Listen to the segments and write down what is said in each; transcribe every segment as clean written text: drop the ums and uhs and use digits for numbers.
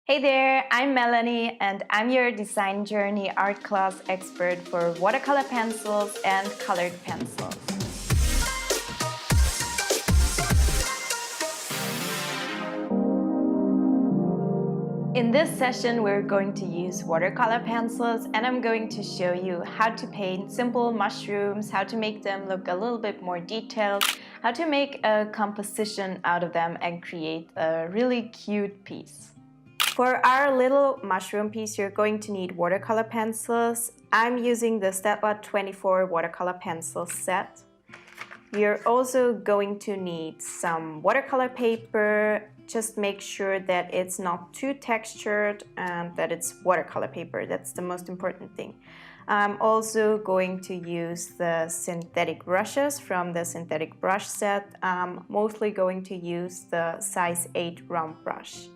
Hey there, I'm Melanie and I'm your Design Journey art class expert for watercolor pencils and colored pencils. In this session, we're going to use watercolor pencils and I'm going to show you how to paint simple mushrooms, how to make them look a little bit more detailed, how to make a composition out of them and create a really cute piece. For our little mushroom piece, you're going to need watercolor pencils. I'm using the STAEDTLER 24 watercolor pencil set. You're also going to need some watercolor paper. Just make sure that it's not too textured and that it's watercolor paper. That's the most important thing. I'm also going to use the synthetic brushes from the synthetic brush set. I'm mostly going to use the size 8 round brush.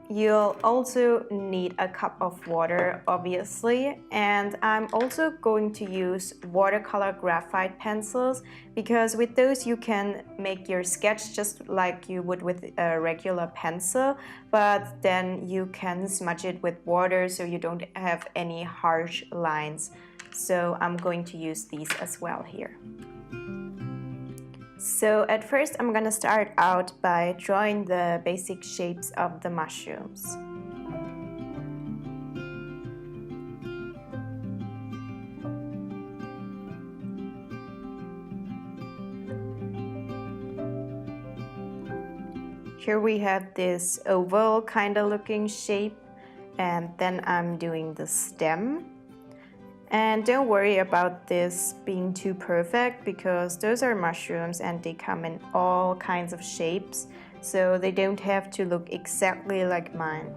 You'll also need a cup of water, obviously, and I'm also going to use watercolor graphite pencils because with those you can make your sketch just like you would with a regular pencil, but then you can smudge it with water so you don't have any harsh lines. So I'm going to use these as well here. So at first I'm gonna start out by drawing the basic shapes of the mushrooms. Here we have this oval kind of looking shape, and then I'm doing the stem. And don't worry about this being too perfect because those are mushrooms and they come in all kinds of shapes, so they don't have to look exactly like mine.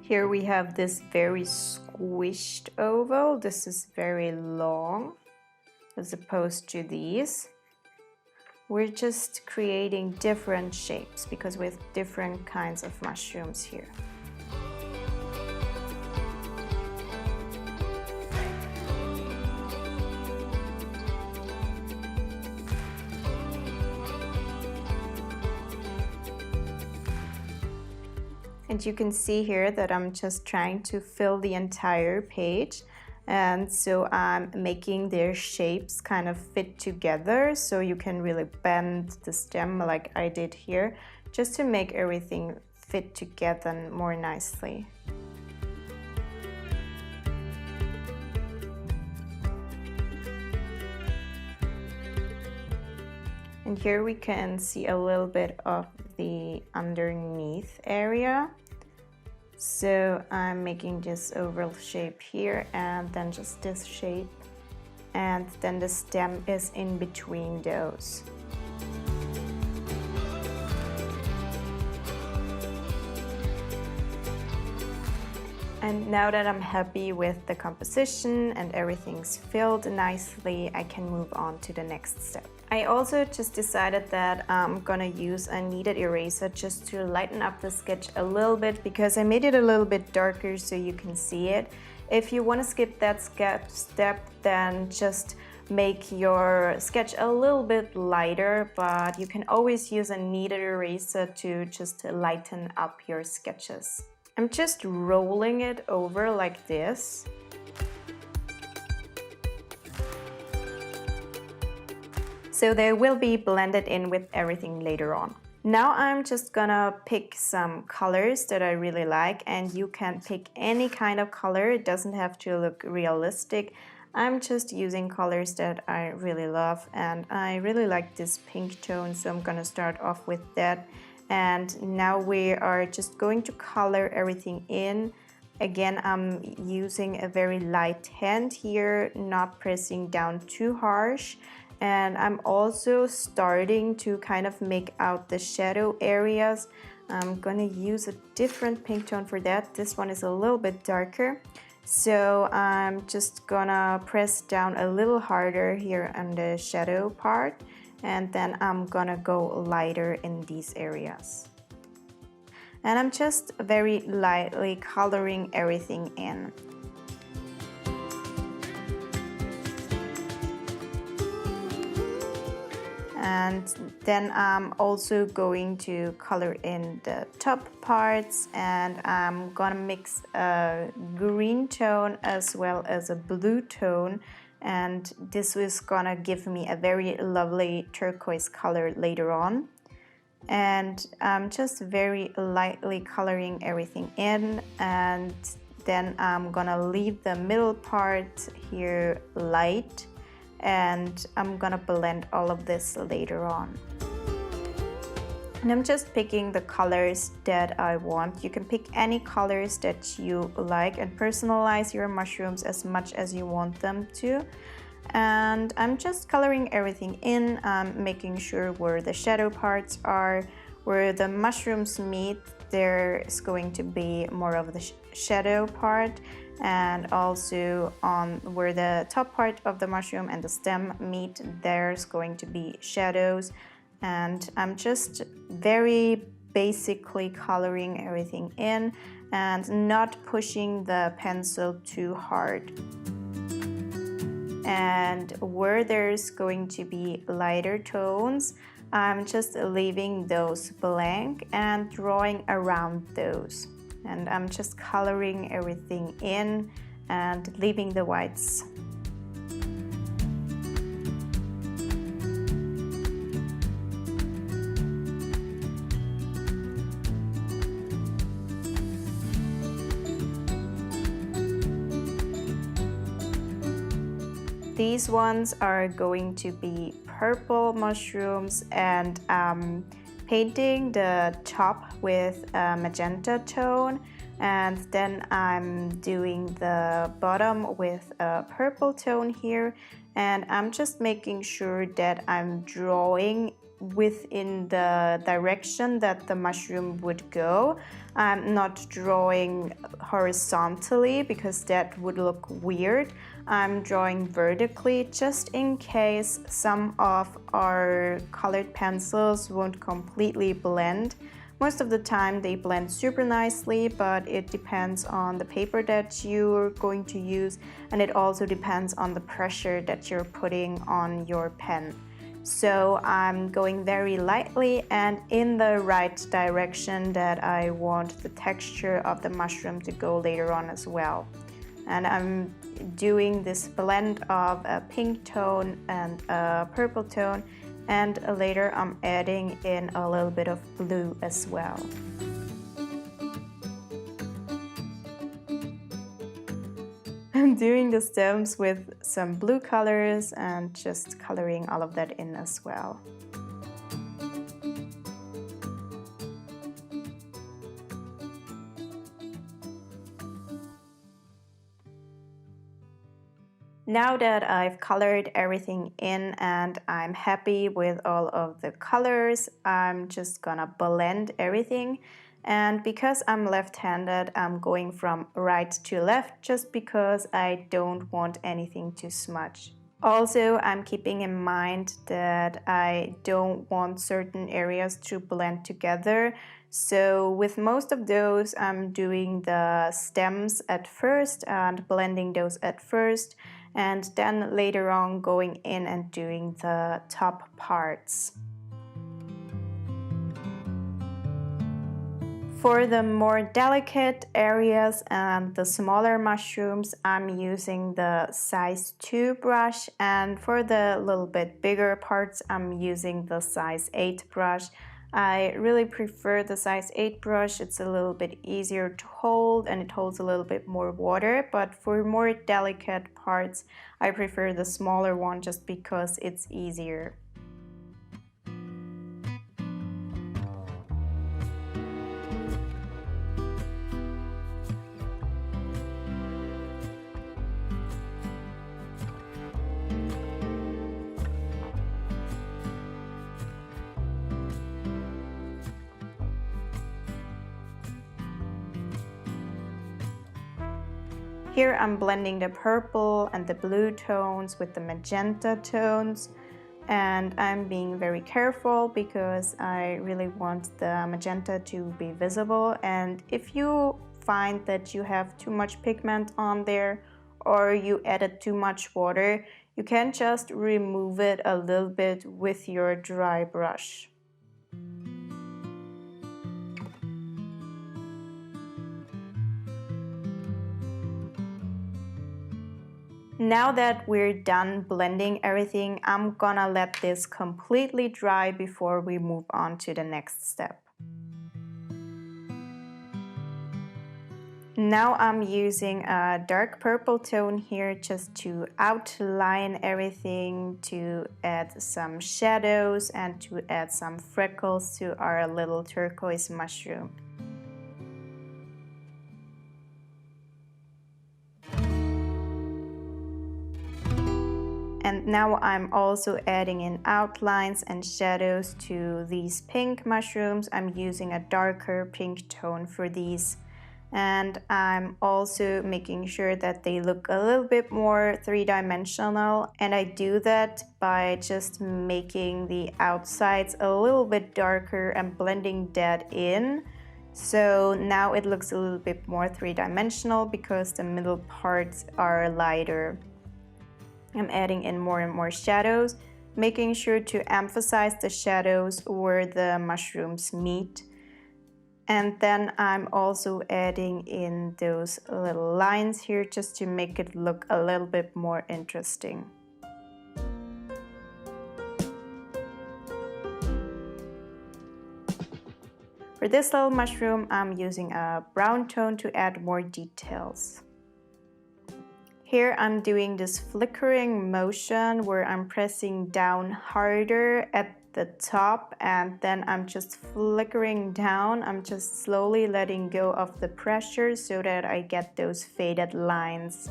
Here we have this very squished oval. This is very long as opposed to these. We're just creating different shapes because we have different kinds of mushrooms here. And you can see here that I'm just trying to fill the entire page. And so I'm making their shapes kind of fit together so you can really bend the stem like I did here, just to make everything fit together more nicely. And here we can see a little bit of the underneath area. So I'm making this oval shape here and then just this shape, and then the stem is in between those. And now that I'm happy with the composition and everything's filled nicely, I can move on to the next step. I also just decided that I'm gonna use a kneaded eraser just to lighten up the sketch a little bit because I made it a little bit darker so you can see it. If you want to skip that step, then just make your sketch a little bit lighter, but you can always use a kneaded eraser to just lighten up your sketches. I'm just rolling it over like this. So they will be blended in with everything later on. Now I'm just gonna pick some colors that I really like, and you can pick any kind of color. It doesn't have to look realistic. I'm just using colors that I really love, and I really like this pink tone, so I'm gonna start off with that. And now we are just going to color everything in. Again, I'm using a very light hand here, not pressing down too harsh. And I'm also starting to kind of make out the shadow areas. I'm gonna use a different pink tone for that. This one is a little bit darker. So I'm just gonna press down a little harder here on the shadow part. And then I'm gonna go lighter in these areas. And I'm just very lightly coloring everything in. And then I'm also going to color in the top parts, and I'm gonna mix a green tone as well as a blue tone, and this is gonna give me a very lovely turquoise color later on. And I'm just very lightly coloring everything in, and then I'm gonna leave the middle part here light, and I'm gonna blend all of this later on. And I'm just picking the colors that I want. You can pick any colors that you like and personalize your mushrooms as much as you want them to. And I'm just coloring everything in, making sure where the shadow parts are, where the mushrooms meet, there is going to be more of the shadow part, and also on where the top part of the mushroom and the stem meet, there's going to be shadows. And I'm just very basically coloring everything in and not pushing the pencil too hard. And where there's going to be lighter tones, I'm just leaving those blank and drawing around those. And I'm just coloring everything in and leaving the whites. These ones are going to be purple mushrooms, and painting the top with a magenta tone, and then I'm doing the bottom with a purple tone here, and I'm just making sure that I'm drawing within the direction that the mushroom would go. I'm not drawing horizontally because that would look weird. I'm drawing vertically just in case some of our colored pencils won't completely blend. Most of the time they blend super nicely, but it depends on the paper that you're going to use, and it also depends on the pressure that you're putting on your pen. So I'm going very lightly and in the right direction that I want the texture of the mushroom to go later on as well. And I'm doing this blend of a pink tone and a purple tone, and later I'm adding in a little bit of blue as well. I'm doing the stems with some blue colors and just coloring all of that in as well. Now that I've colored everything in and I'm happy with all of the colors, I'm just gonna blend everything. And because I'm left-handed, I'm going from right to left just because I don't want anything to smudge. Also, I'm keeping in mind that I don't want certain areas to blend together. So with most of those, I'm doing the stems at first and blending those at first, and then later on going in and doing the top parts. For the more delicate areas and the smaller mushrooms, I'm using the size 2 brush, and for the little bit bigger parts, I'm using the size 8 brush. I really prefer the size 8 brush. It's a little bit easier to hold and it holds a little bit more water, but for more delicate parts, I prefer the smaller one just because it's easier. Here I'm blending the purple and the blue tones with the magenta tones, and I'm being very careful because I really want the magenta to be visible. And if you find that you have too much pigment on there or you added too much water, You can just remove it a little bit with your dry brush. Now that we're done blending everything, I'm gonna let this completely dry before we move on to the next step. Now I'm using a dark purple tone here just to outline everything, to add some shadows and to add some freckles to our little turquoise mushroom. And now I'm also adding in outlines and shadows to these pink mushrooms. I'm using a darker pink tone for these. And I'm also making sure that they look a little bit more three-dimensional. And I do that by just making the outsides a little bit darker and blending that in. So now it looks a little bit more three-dimensional because the middle parts are lighter. I'm adding in more and more shadows, making sure to emphasize the shadows where the mushrooms meet. And then I'm also adding in those little lines here just to make it look a little bit more interesting. For this little mushroom, I'm using a brown tone to add more details. Here I'm doing this flickering motion where I'm pressing down harder at the top and then I'm just flickering down. I'm just slowly letting go of the pressure so that I get those faded lines.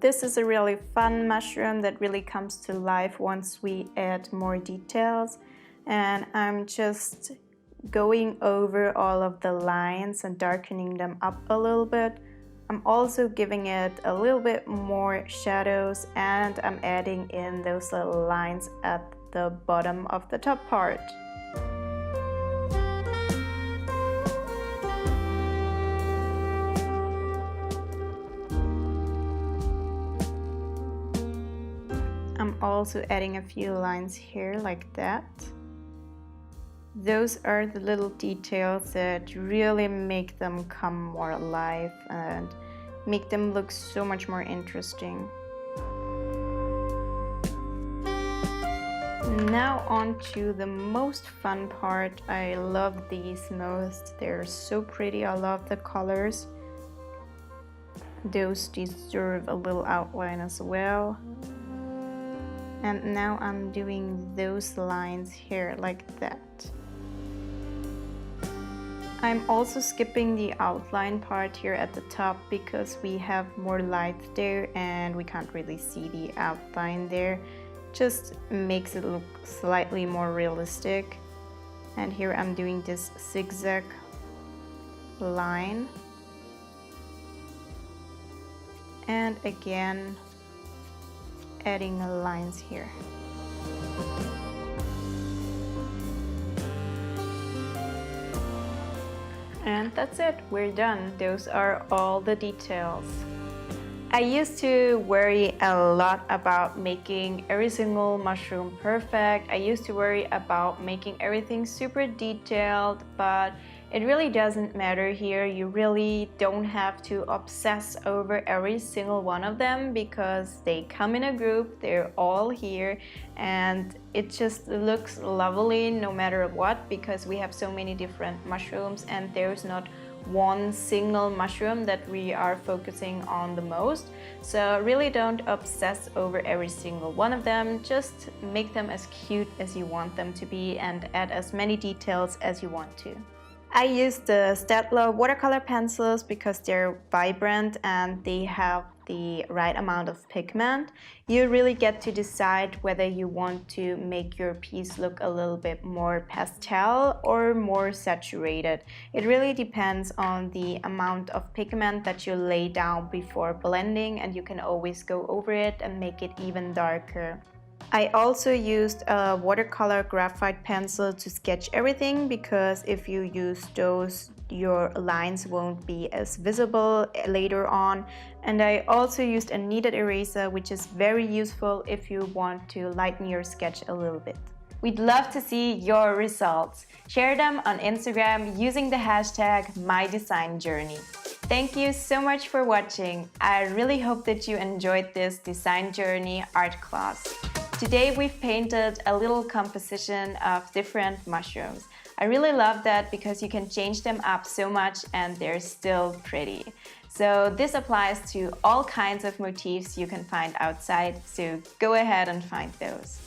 This is a really fun mushroom that really comes to life once we add more details, and I'm just going over all of the lines and darkening them up a little bit. I'm also giving it a little bit more shadows and I'm adding in those little lines at the bottom of the top part. I'm also adding a few lines here like that. Those are the little details that really make them come more alive and make them look so much more interesting. Now on to the most fun part. I love these most. They're so pretty. I love the colors. Those deserve a little outline as well. And now I'm doing those lines here like that. I'm also skipping the outline part here at the top because we have more light there and we can't really see the outline there. Just makes it look slightly more realistic. And here I'm doing this zigzag line. And again, adding lines here. And that's it, we're done. Those are all the details. I used to worry a lot about making every single mushroom perfect. I used to worry about making everything super detailed, but it really doesn't matter here. You really don't have to obsess over every single one of them because they come in a group, they're all here, and it just looks lovely no matter what because we have so many different mushrooms and there's not one single mushroom that we are focusing on the most. So really don't obsess over every single one of them. Just make them as cute as you want them to be and add as many details as you want to. I use the STAEDTLER watercolor pencils because they're vibrant and they have the right amount of pigment. You really get to decide whether you want to make your piece look a little bit more pastel or more saturated. It really depends on the amount of pigment that you lay down before blending, and you can always go over it and make it even darker. I also used a watercolor graphite pencil to sketch everything because if you use those your lines won't be as visible later on. And I also used a kneaded eraser, which is very useful if you want to lighten your sketch a little bit. We'd love to see your results. Share them on Instagram using the hashtag #MyDesignJourney. Thank you so much for watching. I really hope that you enjoyed this Design Journey art class. Today we've painted a little composition of different mushrooms. I really love that because you can change them up so much and they're still pretty. So this applies to all kinds of motifs you can find outside, so go ahead and find those.